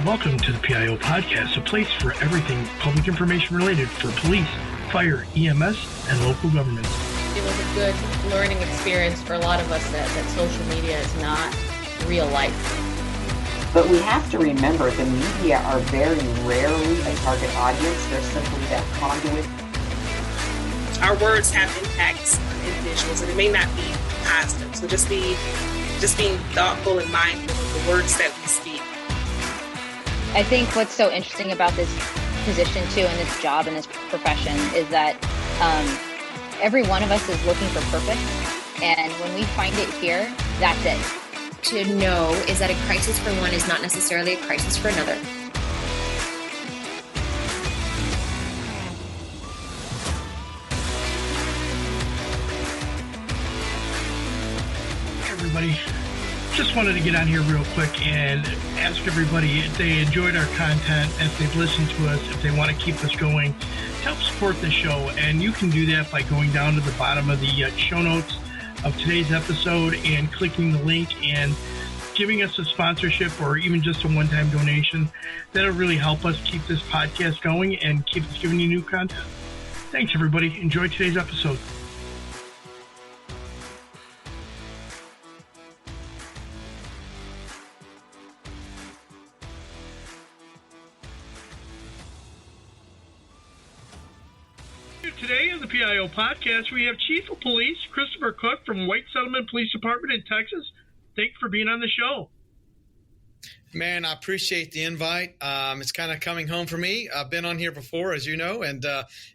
Welcome to the PIO Podcast, a place for everything public information related for police, fire, EMS, and local governments. It was a good learning experience for a lot of us that social media is not real life. But we have to remember the media are very rarely a target audience. They're simply that conduit. Our words have impacts on individuals, and it may not be positive. So just being thoughtful and mindful of the words that we speak. I think what's so interesting about this position too, and this job and this profession, is that every one of us is looking for purpose, and when we find it here, that's it. To know is that a crisis for one is not necessarily a crisis for another. Hey everybody, just wanted to get on here real quick and ask everybody if they enjoyed our content, if they've listened to us, if they want to keep us going, to help support the show. And you can do that by going down to the bottom of the show notes of today's episode and clicking the link and giving us a sponsorship or even just a one-time donation. That'll really help us keep this podcast going and keep us giving you new content. Thanks, everybody. Enjoy today's episode. Today on the PIO Podcast, we have Chief of Police Christopher Cook from White Settlement Police Department in Texas. Thanks for being on the show. Man, I appreciate the invite. It's kind of coming home for me. I've been on here before, as you know, and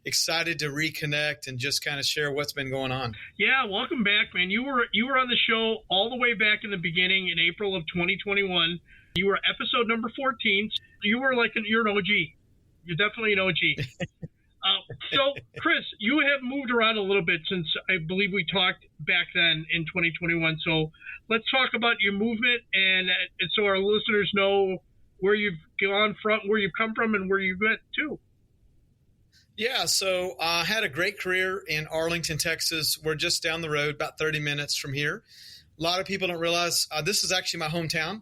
excited to reconnect and just kind of share what's been going on. Yeah, welcome back, man. You were on the show all the way back in the beginning in April of 2021. You were episode number 14. You're an OG. You're definitely an OG. So, Chris, you have moved around a little bit since I believe we talked back then in 2021. So let's talk about your movement and so our listeners know where you've gone from, where you've come from, and where you've went to. Yeah, so I had a great career in Arlington, Texas. We're just down the road, about 30 minutes from here. A lot of people don't realize this is actually my hometown.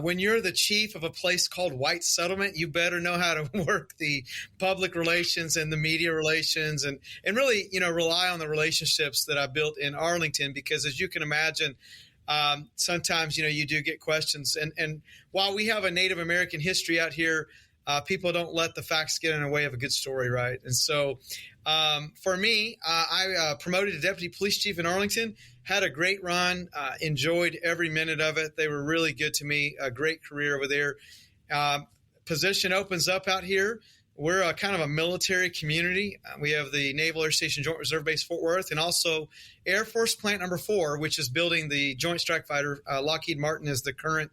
When you're the chief of a place called White Settlement, you better know how to work the public relations and the media relations and really, rely on the relationships that I built in Arlington, because as you can imagine, sometimes, you do get questions. And while we have a Native American history out here, people don't let the facts get in the way of a good story, right? And so for me, I promoted to deputy police chief in Arlington, had a great run, enjoyed every minute of it. They were really good to me, a great career over there. Position opens up out here. We're a kind of a military community. We have the Naval Air Station Joint Reserve Base Fort Worth, and also Air Force Plant Number 4, which is building the Joint Strike Fighter. Lockheed Martin is the current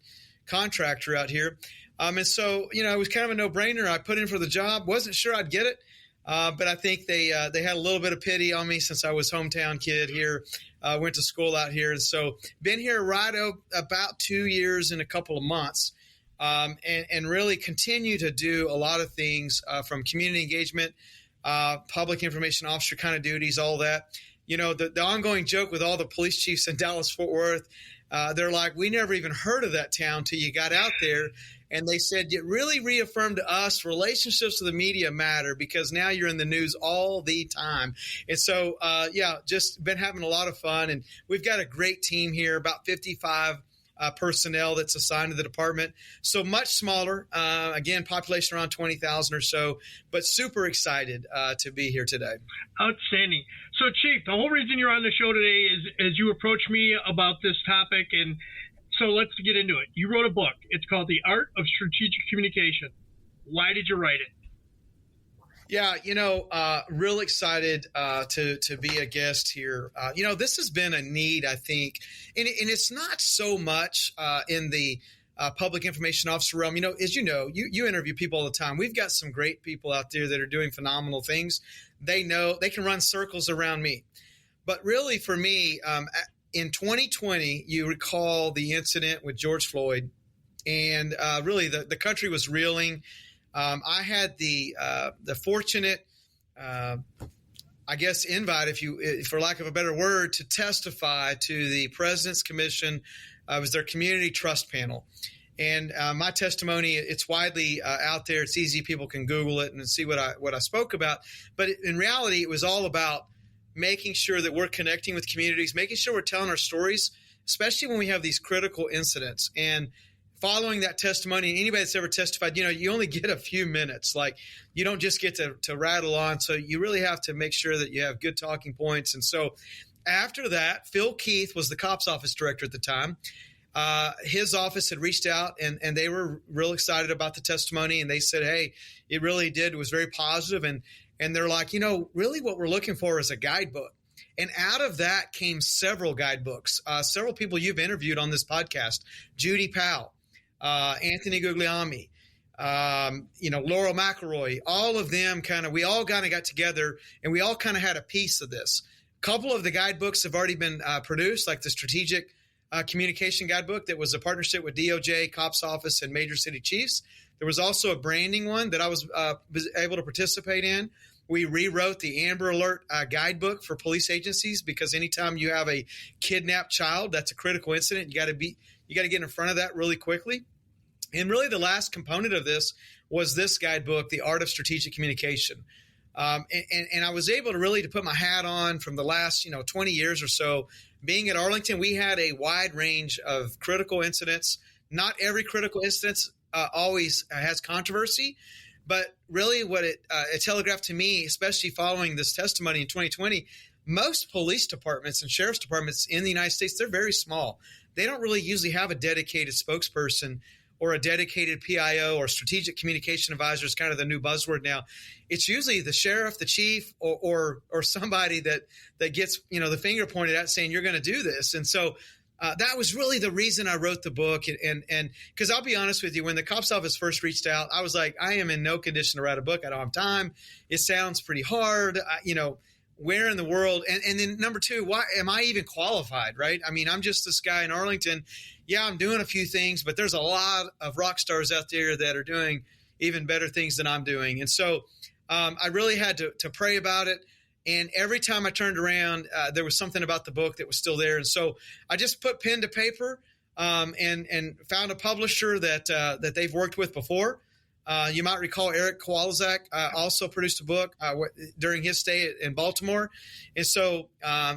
contractor out here. And so, it was kind of a no-brainer. I put in for the job. Wasn't sure I'd get it, but I think they had a little bit of pity on me since I was hometown kid here. Went to school out here. And so been here about 2 years and a couple of months, and really continue to do a lot of things from community engagement, public information officer kind of duties, all that. The ongoing joke with all the police chiefs in Dallas-Fort Worth, they're like, we never even heard of that town till you got out there. And they said, it really reaffirmed to us relationships with the media matter, because now you're in the news all the time. And so, just been having a lot of fun. And we've got a great team here, about 55 personnel that's assigned to the department. So much smaller, again, population around 20,000 or so, but super excited to be here today. Outstanding. So, Chief, the whole reason you're on the show today is you approached me about this topic, and so let's get into it. You wrote a book. It's called The Art of Strategic Communication. Why did you write it? Yeah, real excited to be a guest here. This has been a need, I think, and it's not so much in the public information officer realm. As you interview people all the time. We've got some great people out there that are doing phenomenal things. They know they can run circles around me. But really for me, in 2020, you recall the incident with George Floyd, and really the country was reeling. I had the fortunate, invite, for lack of a better word, to testify to the President's Commission. It was their community trust panel. And my testimony, it's widely out there. It's easy. People can Google it and see what I spoke about. But in reality, it was all about making sure that we're connecting with communities, making sure we're telling our stories, especially when we have these critical incidents. And following that testimony, anybody that's ever testified, you only get a few minutes. Like, you don't just get to rattle on. So you really have to make sure that you have good talking points. And so after that, Phil Keith was the cops office director at the time. His office had reached out and they were real excited about the testimony. And they said, hey, it really did. It was very positive. And they're like, really what we're looking for is a guidebook. And out of that came several guidebooks. Several people you've interviewed on this podcast, Judy Powell, Anthony Guglielmi, Laurel McElroy, all of them we all kind of got together and we all kind of had a piece of this. A couple of the guidebooks have already been produced, like the Strategic Communication Guidebook that was a partnership with DOJ, Cops Office, and Major City Chiefs. There was also a branding one that I was able to participate in. We rewrote the Amber Alert guidebook for police agencies, because anytime you have a kidnapped child, that's a critical incident. You got to get in front of that really quickly. And really the last component of this was this guidebook, The Art of Strategic Communication. And I was able to put my hat on from the last 20 years or so. Being at Arlington, we had a wide range of critical incidents. Not every critical incident always has controversy, but really what it telegraphed to me, especially following this testimony in 2020, most police departments and sheriff's departments in the United States, they're very small. They don't really usually have a dedicated spokesperson or a dedicated PIO or strategic communication advisor is kind of the new buzzword now. It's usually the sheriff, the chief, or somebody that gets the finger pointed at saying you're going to do this. And so that was really the reason I wrote the book. And because I'll be honest with you, when the cops office first reached out, I was like, I am in no condition to write a book. I don't have time. It sounds pretty hard. Where in the world? And then number two, why am I even qualified, right? I mean, I'm just this guy in Arlington. Yeah, I'm doing a few things, but there's a lot of rock stars out there that are doing even better things than I'm doing. And so I really had to pray about it. And every time I turned around, there was something about the book that was still there. And so I just put pen to paper and found a publisher that they've worked with before. You might recall Eric Kowalczak also produced a book during his stay in Baltimore. And so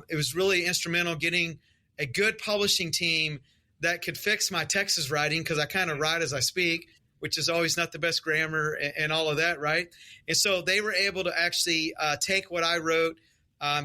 it was really instrumental getting a good publishing team that could fix my Texas writing, because I kind of write as I speak, which is always not the best grammar and all of that, right? And so they were able to actually take what I wrote,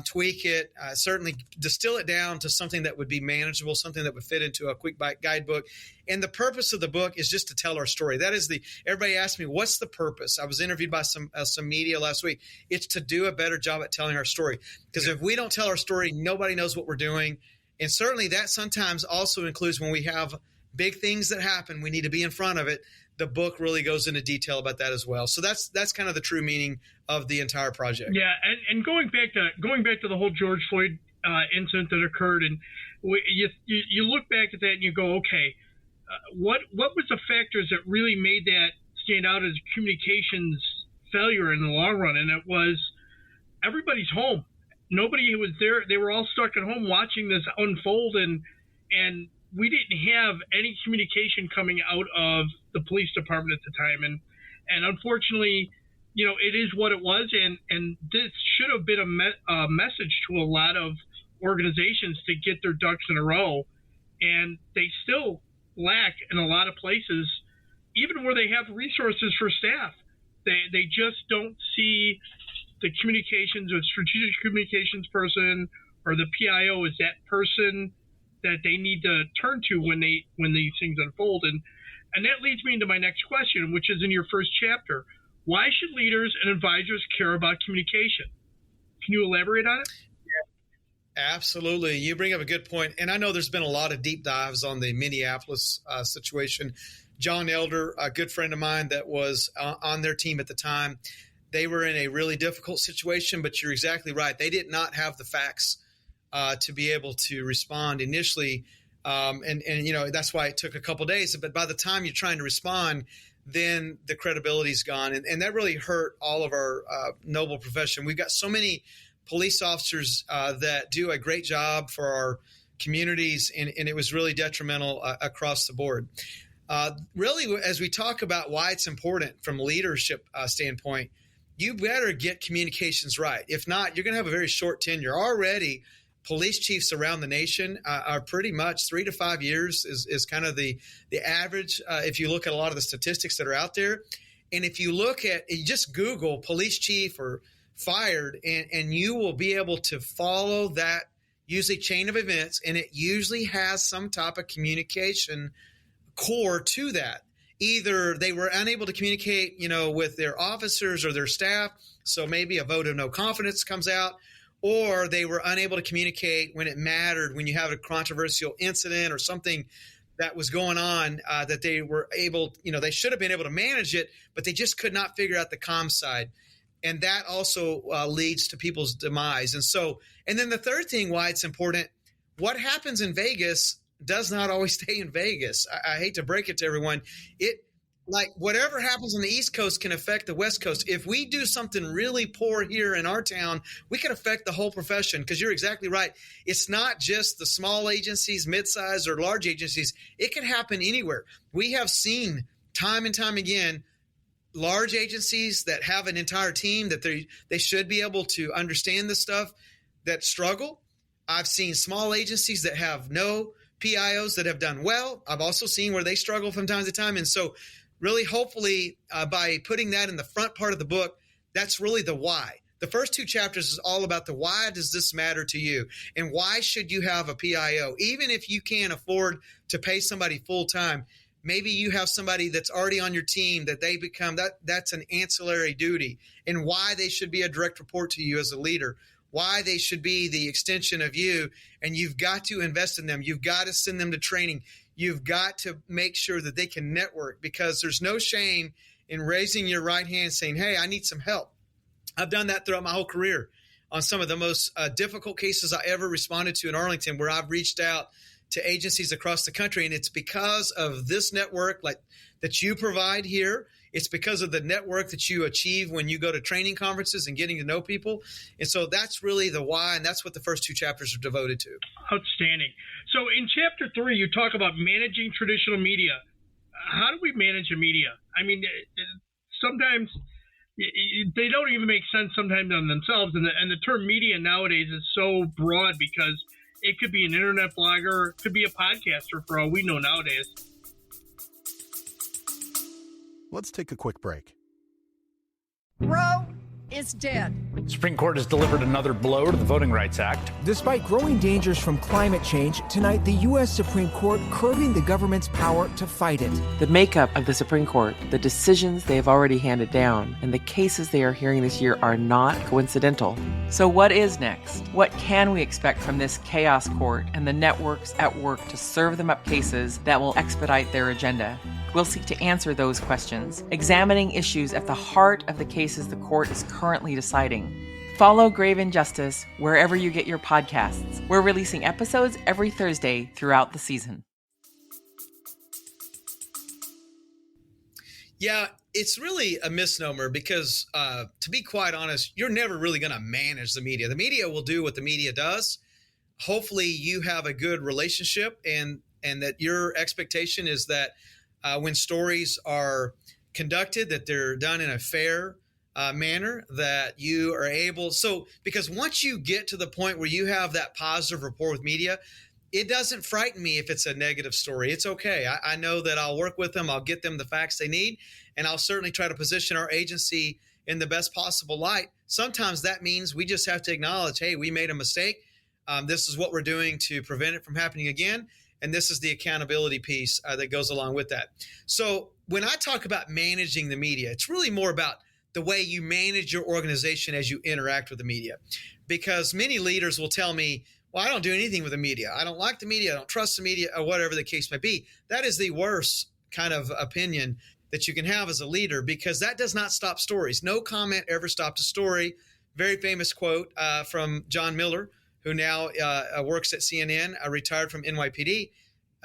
tweak it, certainly distill it down to something that would be manageable, something that would fit into a quick bite guidebook. And the purpose of the book is just to tell our story. That is everybody asked me, what's the purpose? I was interviewed by some media last week. It's to do a better job at telling our story. Because if we don't tell our story, nobody knows what we're doing. And certainly that sometimes also includes when we have big things that happen, we need to be in front of it. The book really goes into detail about that as well. So that's kind of the true meaning of the entire project. Yeah, and going back to the whole George Floyd incident that occurred, and you look back at that and you go, okay, what was the factors that really made that stand out as a communications failure in the long run? And it was everybody's home. Nobody was there. They were all stuck at home watching this unfold, and we didn't have any communication coming out of the police department at the time. And unfortunately, it is what it was. And this should have been a message to a lot of organizations to get their ducks in a row. And they still lack in a lot of places, even where they have resources for staff. They just don't see the communications or strategic communications person or the PIO as that person that they need to turn to when these things unfold. And that leads me into my next question, which is in your first chapter. Why should leaders and advisors care about communication? Can you elaborate on it? Yeah, absolutely. You bring up a good point. And I know there's been a lot of deep dives on the Minneapolis situation. John Elder, a good friend of mine that was on their team at the time, they were in a really difficult situation, but you're exactly right. They did not have the facts to be able to respond initially. And that's why it took a couple of days. But by the time you're trying to respond, then the credibility's gone. And that really hurt all of our noble profession. We've got so many police officers that do a great job for our communities, and it was really detrimental across the board. Really, as we talk about why it's important from a leadership standpoint, you better get communications right. If not, you're going to have a very short tenure. Already, police chiefs around the nation are pretty much 3 to 5 years is kind of the average. If you look at a lot of the statistics that are out there, and if you look at, you just Google police chief or fired, and you will be able to follow that usually chain of events, and it usually has some type of communication core to that. Either they were unable to communicate, with their officers or their staff, so maybe a vote of no confidence comes out, or they were unable to communicate when it mattered, when you have a controversial incident or something that was going on, that they were able, they should have been able to manage it, but they just could not figure out the comm side. And that also leads to people's demise. And then the third thing why it's important, what happens in Vegas does not always stay in Vegas. I hate to break it to everyone. Whatever happens on the East Coast can affect the West Coast. If we do something really poor here in our town, we could affect the whole profession, because you're exactly right. It's not just the small agencies, mid-size or large agencies. It can happen anywhere. We have seen time and time again large agencies that have an entire team that they should be able to understand this stuff that struggle. I've seen small agencies that have no PIOs that have done well. I've also seen where they struggle from time to time. And so really, hopefully, by putting that in the front part of the book, that's really the why. The first 2 chapters is all about the why does this matter to you, and why should you have a PIO? Even if you can't afford to pay somebody full time, maybe you have somebody that's already on your team that they become, that's an ancillary duty, and why they should be a direct report to you as a leader, why they should be the extension of you, and you've got to invest in them. You've got to send them to training. You've got to make sure that they can network, because there's no shame in raising your right hand saying, hey, I need some help. I've done that throughout my whole career on some of the most difficult cases I ever responded to in Arlington, where I've reached out to agencies across the country. And it's because of this network that you provide here. It's because of the network that you achieve when you go to training conferences and getting to know people. And so that's really the why, and that's what the first 2 chapters are devoted to. Outstanding. So in chapter 3, you talk about managing traditional media. How do we manage a media? I mean, sometimes they don't even make sense sometimes on themselves. And the term media nowadays is so broad, because it could be an internet blogger, it could be a podcaster for all we know nowadays. Let's take a quick break. Roe is dead. Supreme Court has delivered another blow to the Voting Rights Act. Despite growing dangers from climate change, tonight the U.S. Supreme Court curbing the government's power to fight it. The makeup of the Supreme Court, the decisions they have already handed down, and the cases they are hearing this year are not coincidental. So what is next? What can we expect from this chaos court and the networks at work to serve them up cases that will expedite their agenda? We'll seek to answer those questions, examining issues at the heart of the cases the court is currently deciding. Follow Grave Injustice wherever you get your podcasts. We're releasing episodes every Thursday throughout the season. Yeah, it's really a misnomer, because to be quite honest, you're never really going to manage the media. The media will do what the media does. Hopefully you have a good relationship, and that your expectation is that when stories are conducted, that they're done in a fair manner, that you are able. So, because once you get to the point where you have that positive rapport with media, it doesn't frighten me if it's a negative story. It's okay. I know that I'll work with them. I'll get them the facts they need, and I'll certainly try to position our agency in the best possible light. Sometimes that means we just have to acknowledge, hey, we made a mistake. This is what we're doing to prevent it from happening again. And this is the accountability piece that goes along with that. So when I talk about managing the media, it's really more about the way you manage your organization as you interact with the media. Because many leaders will tell me, well, I don't do anything with the media. I don't like the media. I don't trust the media, or whatever the case may be. That is the worst kind of opinion that you can have as a leader, because that does not stop stories. No comment ever stopped a story. Very famous quote from John Miller, who now works at CNN, retired from NYPD.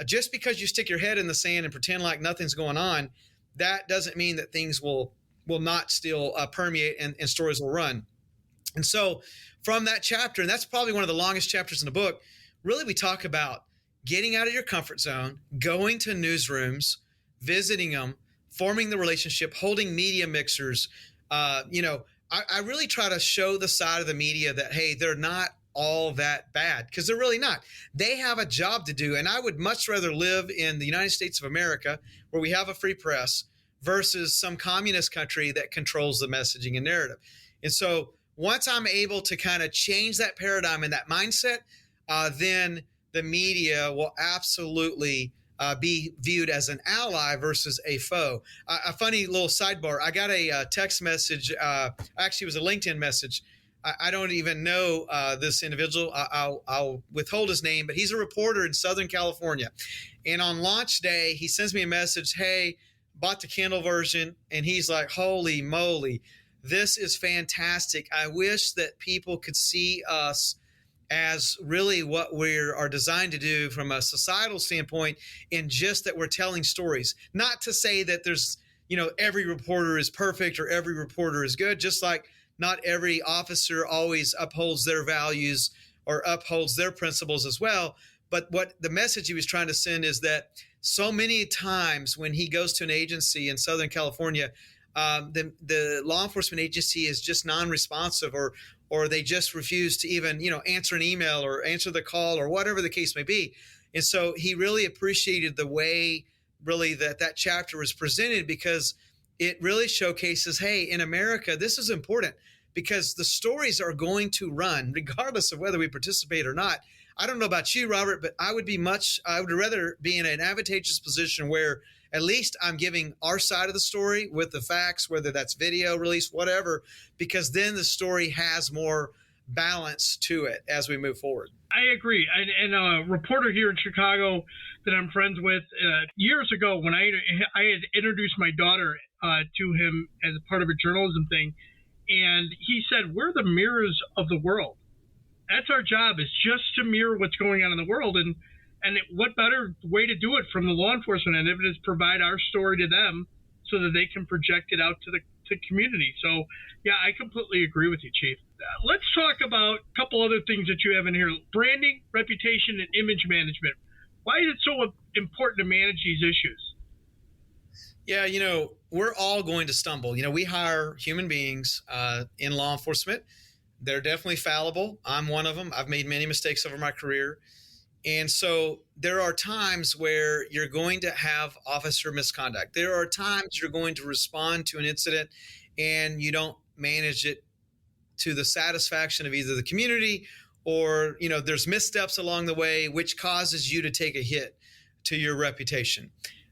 Just because you stick your head in the sand and pretend like nothing's going on, that doesn't mean that things will not still permeate and stories will run. And so from that chapter, and that's probably one of the longest chapters in the book, really we talk about getting out of your comfort zone, going to newsrooms, visiting them, forming the relationship, holding media mixers. I really try to show the side of the media that, hey, they're not all that bad, because they're really not. They have a job to do. And I would much rather live in the United States of America, where we have a free press, versus some communist country that controls the messaging and narrative. And so once I'm able to kind of change that paradigm and that mindset, then the media will absolutely be viewed as an ally versus a foe. A funny little sidebar. I got a text message. Actually, it was a LinkedIn message. I don't even know this individual. I'll withhold his name, but he's a reporter in Southern California. And on launch day, he sends me a message, hey, bought the Kindle version. And he's like, holy moly, this is fantastic. I wish that people could see us as really what we are designed to do from a societal standpoint, in just that we're telling stories. Not to say that there's, every reporter is perfect or every reporter is good, just like not every officer always upholds their values or upholds their principles as well. But what the message he was trying to send is that so many times when he goes to an agency in Southern California, the law enforcement agency is just non-responsive, or they just refuse to even, answer an email or answer the call or whatever the case may be. And so he really appreciated the way really that chapter was presented, because it really showcases, hey, in America, this is important, because the stories are going to run regardless of whether we participate or not. I don't know about you, Robert, but I would rather be in an advantageous position where at least I'm giving our side of the story with the facts, whether that's video release, whatever, because then the story has more balance to it as we move forward. I agree. And a reporter here in Chicago that I'm friends with, years ago when I had introduced my daughter to him as a part of a journalism thing, and he said, we're the mirrors of the world. That's our job, is just to mirror what's going on in the world. And what better way to do it from the law enforcement end of it is provide our story to them so that they can project it out to the community. So, yeah, I completely agree with you, Chief. Let's talk about a couple other things that you have in here. Branding, reputation, and image management. Why is it so important to manage these issues? Yeah, we're all going to stumble. We hire human beings in law enforcement. They're definitely fallible. I'm one of them. I've made many mistakes over my career. And so there are times where you're going to have officer misconduct. There are times you're going to respond to an incident and you don't manage it to the satisfaction of either the community or, there's missteps along the way, which causes you to take a hit to your reputation.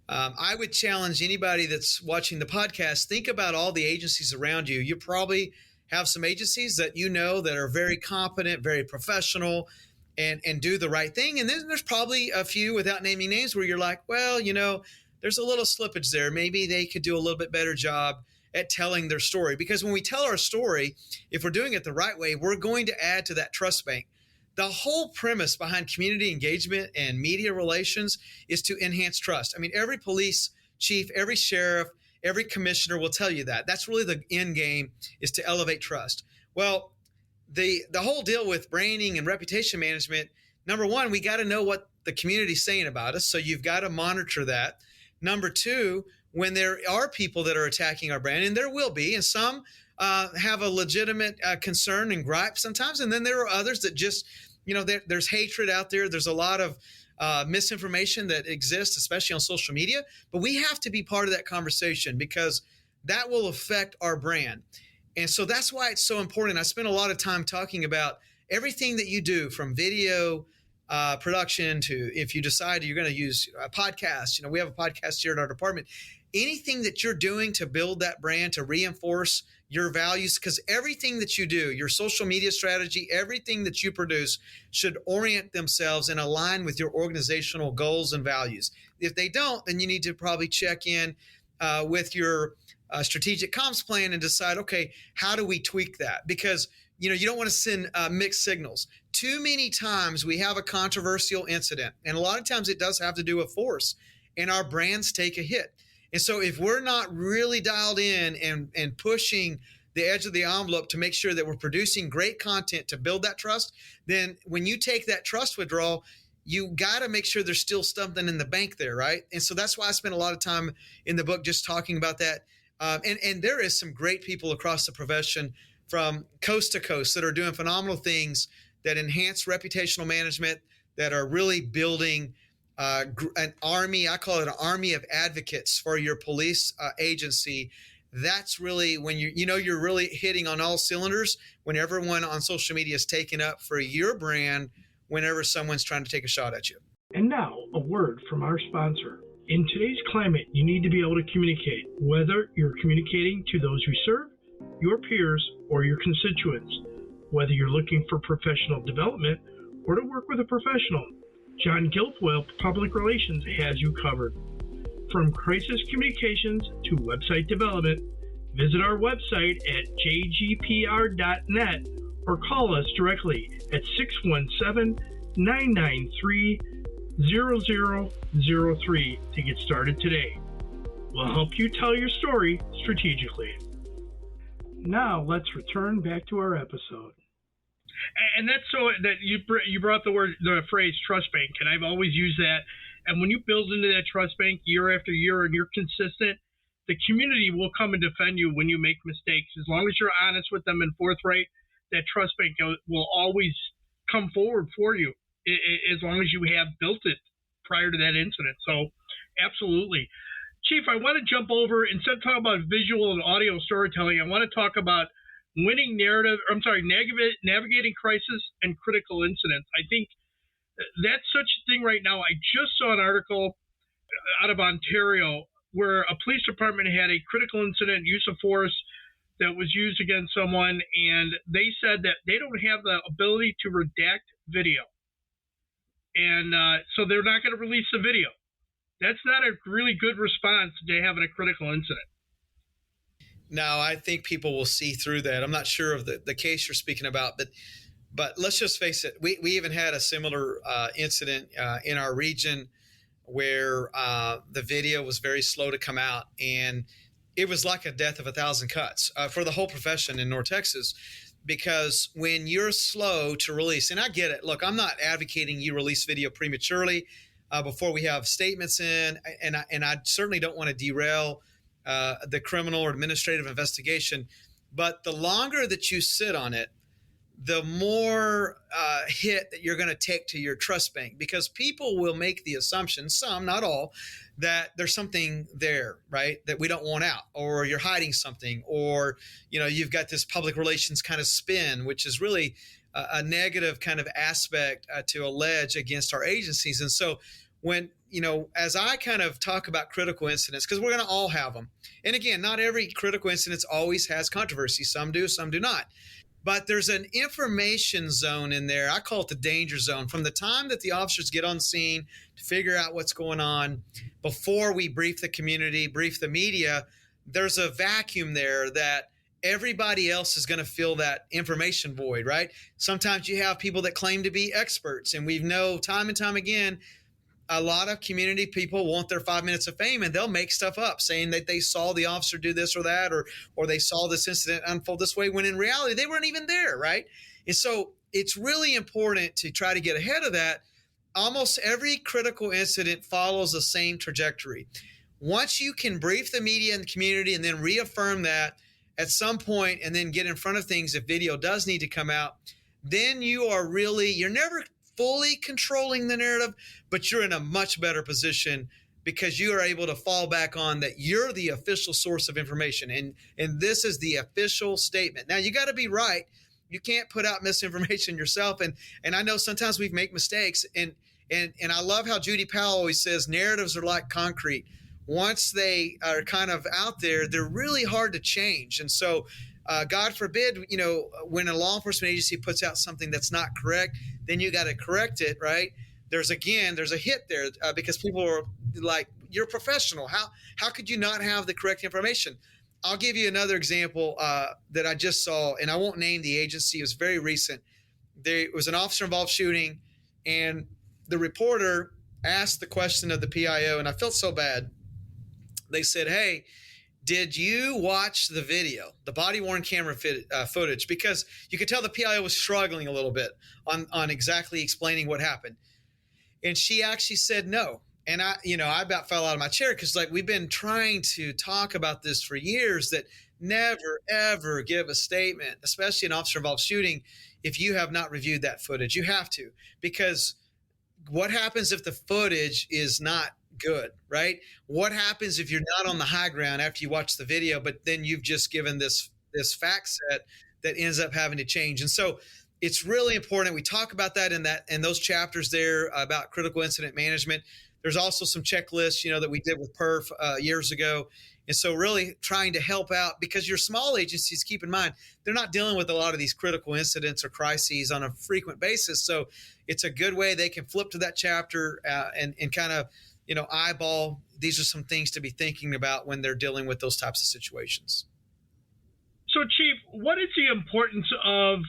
I would challenge anybody that's watching the podcast, think about all the agencies around you. You probably have some agencies that that are very competent, very professional, and do the right thing. And then there's probably a few, without naming names, where you're like, well, there's a little slippage there. Maybe they could do a little bit better job at telling their story. Because when we tell our story, if we're doing it the right way, we're going to add to that trust bank. The whole premise behind community engagement and media relations is to enhance trust. I mean, every police chief, every sheriff, every commissioner will tell you that. That's really the end game, is to elevate trust. Well, the whole deal with branding and reputation management, number one, we got to know what the community's saying about us. So you've got to monitor that. Number two, when there are people that are attacking our brand, and there will be, and some have a legitimate concern and gripe sometimes, and then there are others that just, there's hatred out there. There's a lot of misinformation that exists, especially on social media. But we have to be part of that conversation, because that will affect our brand. And so that's why it's so important. I spent a lot of time talking about everything that you do, from video production to, if you decide you're going to use a podcast, we have a podcast here at our department. Anything that you're doing to build that brand, to reinforce your values, because everything that you do, your social media strategy, everything that you produce should orient themselves and align with your organizational goals and values. If they don't, then you need to probably check in with your strategic comms plan and decide, okay, how do we tweak that? Because, you don't want to send mixed signals. Too many times we have a controversial incident, and a lot of times it does have to do with force, and our brands take a hit. And so if we're not really dialed in and pushing the edge of the envelope to make sure that we're producing great content to build that trust, then when you take that trust withdrawal, you got to make sure there's still something in the bank there, right? And so that's why I spent a lot of time in the book just talking about that. And there is some great people across the profession from coast to coast that are doing phenomenal things that enhance reputational management, that are really building an army. I call it an army of advocates for your police agency. That's really when you're really hitting on all cylinders when everyone on social media is taking up for your brand whenever someone's trying to take a shot at you. And now, a word from our sponsor. In today's climate, you need to be able to communicate, whether you're communicating to those you serve, your peers, or your constituents. Whether you're looking for professional development or to work with a professional, John Guilfoyle Public Relations has you covered. From crisis communications to website development, visit our website at jgpr.net or call us directly at 617-993-0003 to get started today. We'll help you tell your story strategically. Now let's return back to our episode. And that's so that you brought the phrase trust bank, and I've always used that. And when you build into that trust bank year after year and you're consistent, the community will come and defend you when you make mistakes. As long as you're honest with them and forthright, that trust bank will always come forward for you as long as you have built it prior to that incident. So absolutely. Chief, I want to jump over, instead of talking about visual and audio storytelling, I want to talk about navigating crisis and critical incidents. I think that's such a thing right now. I just saw an article out of Ontario where a police department had a critical incident, use of force, that was used against someone, and they said that they don't have the ability to redact video. And so they're not going to release the video. That's not a really good response to having a critical incident. No, I think people will see through that. I'm not sure of the case you're speaking about, but let's just face it. We even had a similar incident in our region where the video was very slow to come out, and it was like a death of 1,000 cuts for the whole profession in North Texas, because when you're slow to release, and I get it. Look, I'm not advocating you release video prematurely before we have statements in, and I certainly don't want to derail the criminal or administrative investigation. But the longer that you sit on it, the more hit that you're going to take to your trust bank, because people will make the assumption, some, not all, that there's something there, right, that we don't want out, or you're hiding something, or, you've got this public relations kind of spin, which is really a negative kind of aspect to allege against our agencies. And so when, as I kind of talk about critical incidents, because we're going to all have them. And again, not every critical incident always has controversy. Some do, some do not. But there's an information zone in there. I call it the danger zone. From the time that the officers get on scene to figure out what's going on, before we brief the community, brief the media, there's a vacuum there that everybody else is going to fill that information void, right? Sometimes you have people that claim to be experts, and we know time and time again, a lot of community people want their 5 minutes of fame, and they'll make stuff up saying that they saw the officer do this or that, or they saw this incident unfold this way, when in reality they weren't even there, right? And so it's really important to try to get ahead of that. Almost every critical incident follows the same trajectory. Once you can brief the media and the community and then reaffirm that at some point, and then get in front of things if video does need to come out, then you're never fully controlling the narrative, but you're in a much better position, because you are able to fall back on that you're the official source of information, and this is the official statement. Now, you got to be right. You can't put out misinformation yourself, and I know sometimes we make mistakes, and I love how Judy Powell always says narratives are like concrete. Once they are kind of out there, they're really hard to change. And so God forbid, when a law enforcement agency puts out something that's not correct, then you got to correct it, right? There's a hit there because people are like, you're a professional. How could you not have the correct information? I'll give you another example that I just saw, and I won't name the agency. It was very recent. There was an officer-involved shooting, and the reporter asked the question of the PIO, and I felt so bad. They said, hey, did you watch the video, the body-worn camera footage? Because you could tell the PIO was struggling a little bit on exactly explaining what happened. And she actually said no. And I about fell out of my chair because like we've been trying to talk about this for years, that never, ever give a statement, especially an officer involved shooting, if you have not reviewed that footage. You have to, because what happens if the footage is not good, right? What happens if you're not on the high ground after you watch the video, but then you've just given this fact set that ends up having to change? And so it's really important. We talk about that in those chapters there about critical incident management. There's also some checklists, that we did with PERF years ago. And so really trying to help out, because your small agencies, keep in mind, they're not dealing with a lot of these critical incidents or crises on a frequent basis. So it's a good way they can flip to that chapter and kind of, eyeball. These are some things to be thinking about when they're dealing with those types of situations. So, Chief, what is the importance of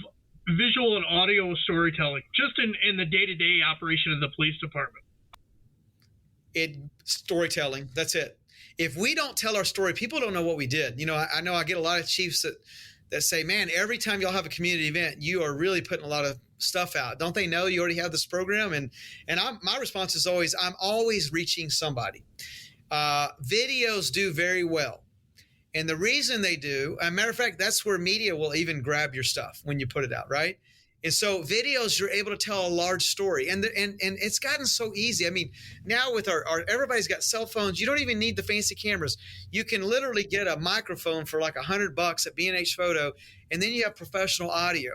visual and audio storytelling just in the day-to-day operation of the police department? Storytelling, that's it. If we don't tell our story, people don't know what we did. I know I get a lot of chiefs that say, man, every time y'all have a community event, you are really putting a lot of stuff out. Don't they know you already have this program? And my response is always, I'm always reaching somebody. Videos do very well. And the reason they do, as a matter of fact, that's where media will even grab your stuff when you put it out, right? And so videos, you're able to tell a large story, and it's gotten so easy. I mean, now with our everybody's got cell phones. You don't even need the fancy cameras. You can literally get a microphone for like $100 at B&H Photo, and then you have professional audio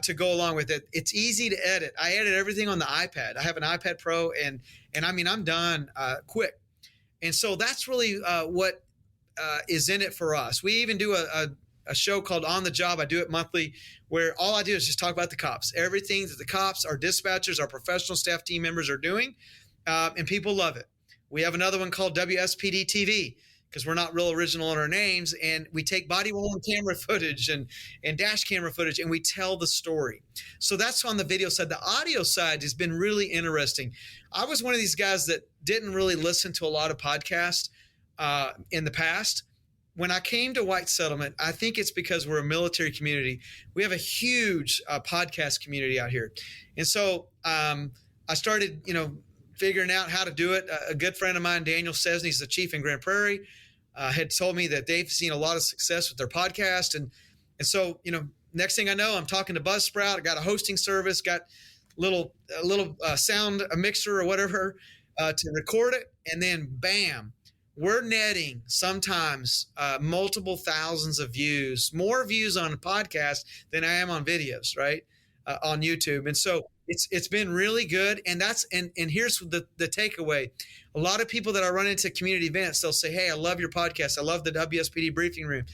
to go along with it. It's easy to edit. I edit everything on the iPad. I have an iPad Pro, and I mean, I'm done quick. And so that's really what is in it for us. We even do a show called On the Job. I do it monthly, where all I do is just talk about the cops, everything that the cops, our dispatchers, our professional staff team members are doing, and people love it. We have another one called WSPD TV, because we're not real original in our names, and we take body-worn camera footage and dash camera footage, and we tell the story. So that's on the video side. The audio side has been really interesting. I was one of these guys that didn't really listen to a lot of podcasts in the past. When I came to White Settlement, I think it's because we're a military community. We have a huge podcast community out here. And so I started, figuring out how to do it. A good friend of mine, Daniel Cesney, he's the chief in Grand Prairie, had told me that they've seen a lot of success with their podcast. And so, next thing I know, I'm talking to Buzzsprout. I got a hosting service, got a little sound, a mixer or whatever to record it. And then bam, we're netting sometimes multiple thousands of views, more views on a podcast than I am on videos, right? On YouTube. And so it's been really good. And here's the takeaway. A lot of people that I run into community events, they'll say, hey, I love your podcast. I love the WSPD briefing room.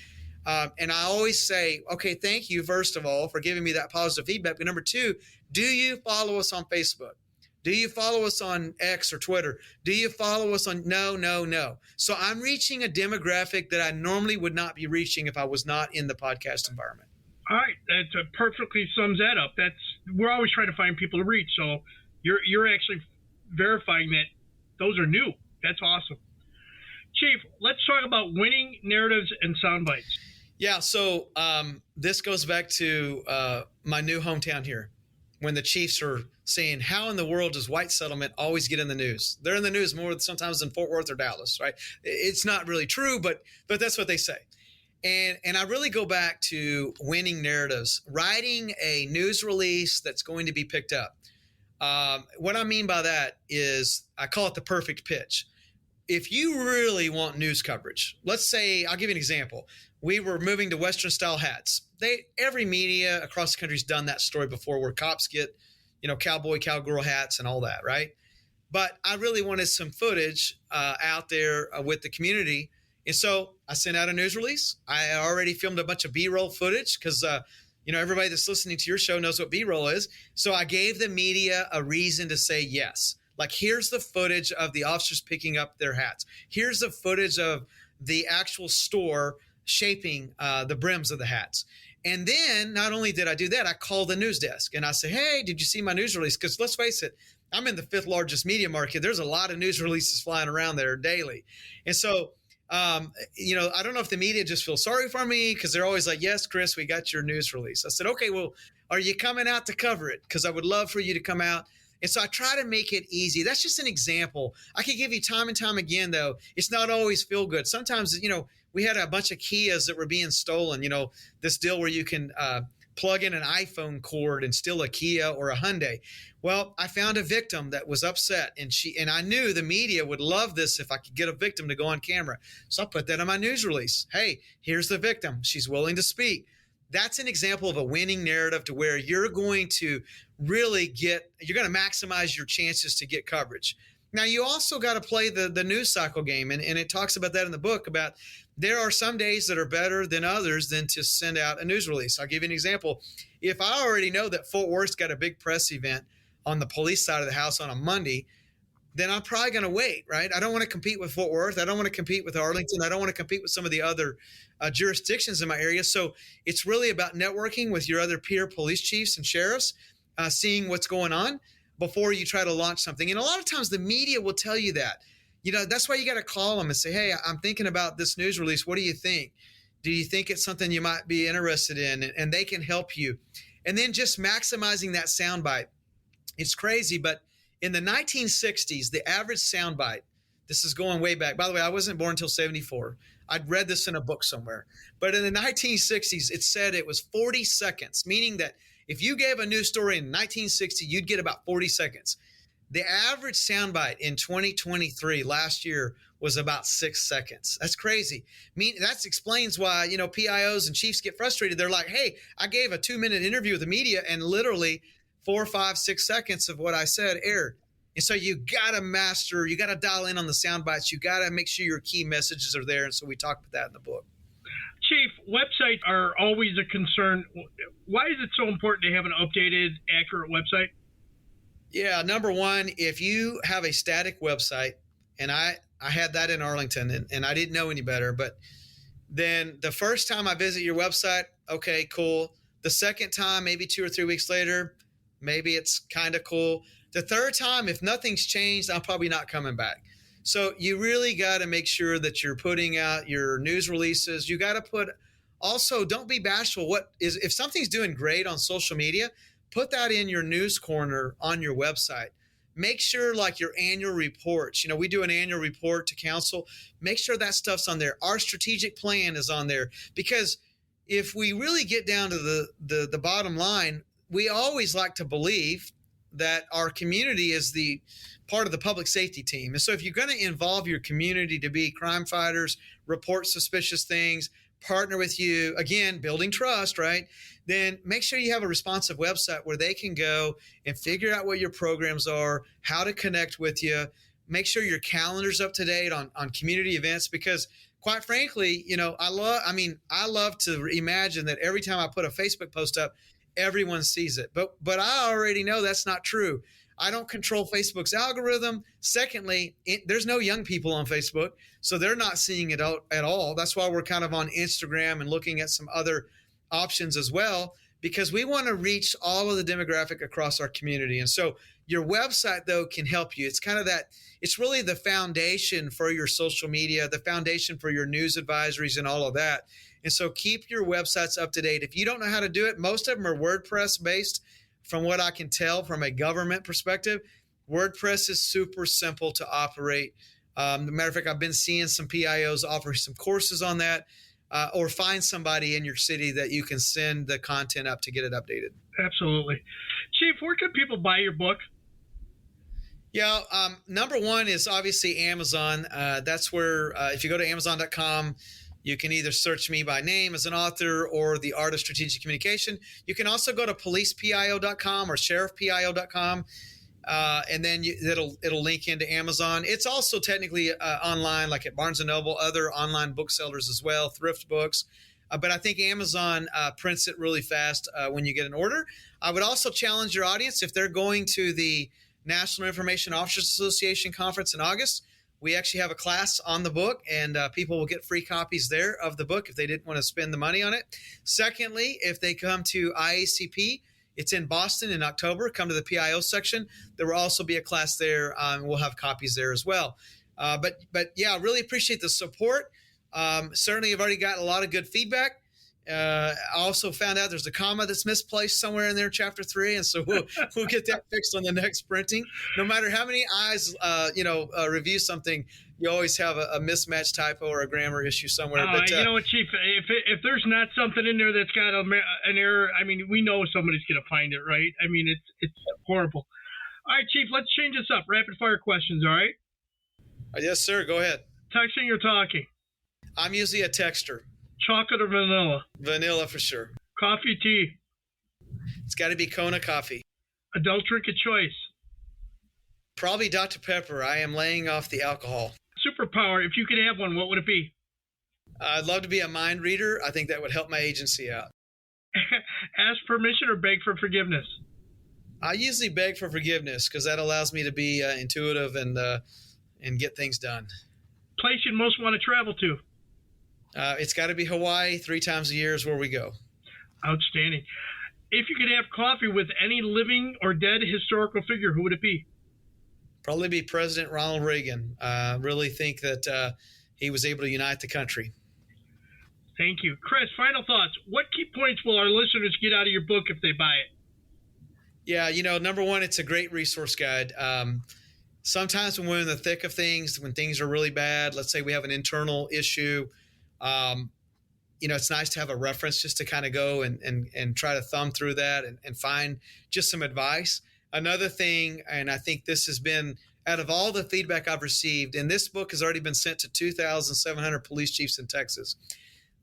And I always say, okay, thank you, first of all, for giving me that positive feedback. But number two, do you follow us on Facebook? Do you follow us on X or Twitter? Do you follow us on no? So I'm reaching a demographic that I normally would not be reaching if I was not in the podcast environment. All right, that perfectly sums that up. We're always trying to find people to reach. So you're actually verifying that those are new. That's awesome. Chief, let's talk about winning narratives and sound bites. Yeah, so this goes back to my new hometown here. When the chiefs are saying, how in the world does White Settlement always get in the news? They're in the news more sometimes than Fort Worth or Dallas, right? It's not really true, but that's what they say. And I really go back to winning narratives, writing a news release that's going to be picked up. What I mean by that is I call it the perfect pitch. If you really want news coverage, let's say, I'll give you an example. We were moving to Western style hats. Every media across the country has done that story before, where cops get, cowboy, cowgirl hats and all that, right? But I really wanted some footage out there with the community. And so I sent out a news release. I already filmed a bunch of B-roll footage because, everybody that's listening to your show knows what B-roll is. So I gave the media a reason to say yes. Like, here's the footage of the officers picking up their hats. Here's the footage of the actual store shaping the brims of the hats. And then not only did I do that, I called the news desk and I said, hey, did you see my news release? Because let's face it, I'm in the 5th largest media market. There's a lot of news releases flying around there daily. And so, I don't know if the media just feels sorry for me because they're always like, yes, Chris, we got your news release. I said, okay, well, are you coming out to cover it? Because I would love for you to come out And so I try to make it easy. That's just an example. I could give you time and time again, though. It's not always feel good. Sometimes, we had a bunch of Kias that were being stolen, this deal where you can plug in an iPhone cord and steal a Kia or a Hyundai. Well, I found a victim that was upset, and I knew the media would love this if I could get a victim to go on camera. So I put that on my news release. Hey, here's the victim. She's willing to speak. That's an example of a winning narrative to where you're going to really you're going to maximize your chances to get coverage. Now, you also got to play the news cycle game, and it talks about that in the book about there are some days that are better than others than to send out a news release. I'll give you an example. If I already know that Fort Worth's got a big press event on the police side of the house on a Monday, then I'm probably going to wait, right? I don't want to compete with Fort Worth. I don't want to compete with Arlington. I don't want to compete with some of the other jurisdictions in my area. So it's really about networking with your other peer police chiefs and sheriffs, seeing what's going on before you try to launch something. And a lot of times the media will tell you that. That's why you got to call them and say, hey, I'm thinking about this news release. What do you think? Do you think it's something you might be interested in? And they can help you. And then just maximizing that soundbite. It's crazy, but in the 1960s, the average soundbite, this is going way back. By the way, I wasn't born until 74. I'd read this in a book somewhere. But in the 1960s, it said it was 40 seconds, meaning that if you gave a news story in 1960, you'd get about 40 seconds. The average soundbite in 2023 last year was about 6 seconds. That's crazy. That explains why, PIOs and chiefs get frustrated. They're like, hey, I gave a 2-minute interview with the media and literally 4, 5, 6 seconds of what I said aired. And so you got to dial in on the sound bites. You got to make sure your key messages are there. And so we talk about that in the book. Chief, websites are always a concern. Why is it so important to have an updated, accurate website? Yeah, number one, if you have a static website, and I had that in Arlington, and I didn't know any better, but then the first time I visit your website, okay, cool. The second time, maybe 2 or 3 weeks later, maybe it's kind of cool. The third time, if nothing's changed, I'm probably not coming back. So you really got to make sure that you're putting out your news releases. You got to also, don't be bashful. If something's doing great on social media, put that in your news corner on your website. Make sure like your annual reports, we do an annual report to council. Make sure that stuff's on there. Our strategic plan is on there, because if we really get down to the bottom line, we always like to believe that our community is the part of the public safety team. And so if you're going to involve your community to be crime fighters, report suspicious things, partner with you, again, building trust, right? Then make sure you have a responsive website where they can go and figure out what your programs are, how to connect with you. Make sure your calendar's up to date on community events, because quite frankly, I love to imagine that every time I put a Facebook post up, everyone sees it. But I already know that's not true. I don't control Facebook's algorithm. Secondly, there's no young people on Facebook, so they're not seeing it at all. That's why we're kind of on Instagram and looking at some other options as well, because we want to reach all of the demographic across our community. And so your website, though, can help you. It's kind of it's really the foundation for your social media, the foundation for your news advisories and all of that. And so keep your websites up to date. If you don't know how to do it, most of them are WordPress based. From what I can tell from a government perspective, WordPress is super simple to operate. As a matter of fact, I've been seeing some PIOs offer some courses on that, or find somebody in your city that you can send the content up to get it updated. Absolutely. Chief, where can people buy your book? Yeah, number one is obviously Amazon. That's where, if you go to Amazon.com, you can either search me by name as an author or the Art of Strategic Communication. You can also go to policepio.com or sheriffpio.com, and then it'll link into Amazon. It's also technically online, like at Barnes & Noble, other online booksellers as well, thrift books. But I think Amazon prints it really fast when you get an order. I would also challenge your audience, if they're going to the National Information Officers Association conference in August, we actually have a class on the book, and people will get free copies there of the book if they didn't want to spend the money on it. Secondly, if they come to IACP, it's in Boston in October, come to the PIO section. There will also be a class there. We'll have copies there as well. But yeah, I really appreciate the support. Certainly, I've already got a lot of good feedback. I also found out there's a comma that's misplaced somewhere in there, chapter 3, and so we'll get that fixed on the next printing. No matter how many eyes review something, you always have a mismatched typo or a grammar issue somewhere. But you know what, Chief? If there's not something in there that's got an error, I mean, we know somebody's going to find it, right? I mean, it's horrible. All right, Chief, let's change this up. Rapid fire questions, all right? Yes, sir. Go ahead. Texting or talking? I'm usually a texter. Chocolate or vanilla? Vanilla for sure. Coffee, tea? It's got to be Kona coffee. Adult drink of choice? Probably Dr. Pepper. I am laying off the alcohol. Superpower, if you could have one, what would it be? I'd love to be a mind reader. I think that would help my agency out. Ask permission or beg for forgiveness? I usually beg for forgiveness because that allows me to be intuitive and get things done. Place you'd most want to travel to? It's got to be Hawaii. 3 times a year is where we go. Outstanding. If you could have coffee with any living or dead historical figure, who would it be? Probably be President Ronald Reagan. I really think that he was able to unite the country. Thank you. Chris, final thoughts. What key points will our listeners get out of your book if they buy it? Yeah, number one, it's a great resource guide. Sometimes when we're in the thick of things, when things are really bad, let's say we have an internal issue, it's nice to have a reference just to kind of go and try to thumb through that and find just some advice. Another thing, and I think this has been out of all the feedback I've received, and this book has already been sent to 2,700 police chiefs in Texas.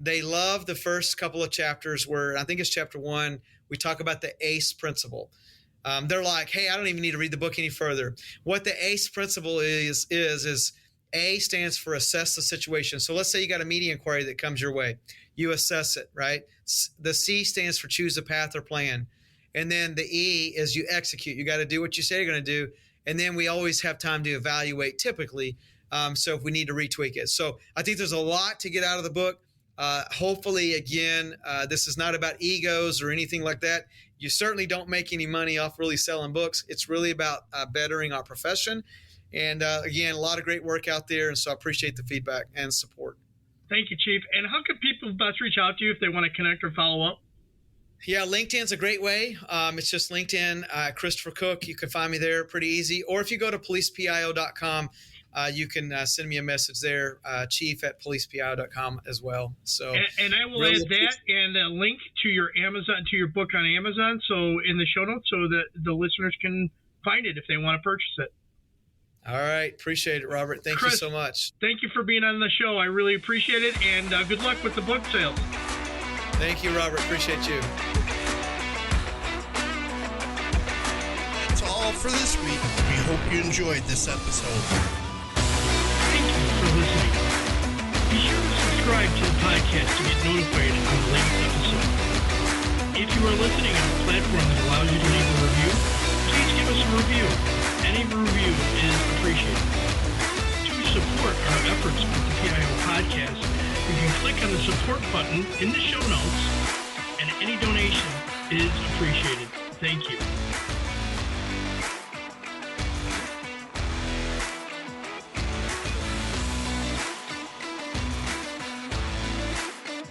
They love the first couple of chapters where, I think it's chapter 1, we talk about the ACE principle. They're like, hey, I don't even need to read the book any further. What the ACE principle is A stands for assess the situation. So let's say you got a media inquiry that comes your way. You assess it, right? The C stands for choose a path or plan. And then the E is you execute. You got to do what you say you're going to do. And then we always have time to evaluate typically. So if we need to retweak it. So I think there's a lot to get out of the book. Hopefully, again, this is not about egos or anything like that. You certainly don't make any money off really selling books. It's really about bettering our profession. And again, a lot of great work out there. And so I appreciate the feedback and support. Thank you, Chief. And how can people best reach out to you if they want to connect or follow up? Yeah, LinkedIn's a great way. It's just LinkedIn, Christopher Cook. You can find me there pretty easy. Or if you go to policepio.com, you can send me a message there, chief@policepio.com as well. So, and I will add that and a link to your your book on Amazon. So in the show notes, so that the listeners can find it if they want to purchase it. All right. Appreciate it, Robert. Thank you so much. Thank you for being on the show. I really appreciate it. And good luck with the book sales. Thank you, Robert. Appreciate you. That's all for this week. We hope you enjoyed this episode. Thank you for listening. Be sure to subscribe to the podcast to get notified on the latest episode. If you are listening on a platform that allows you to leave a review, please give us a review. Any review is appreciated. To support our efforts with the PIO podcast, you can click on the support button in the show notes, and any donation is appreciated. Thank you.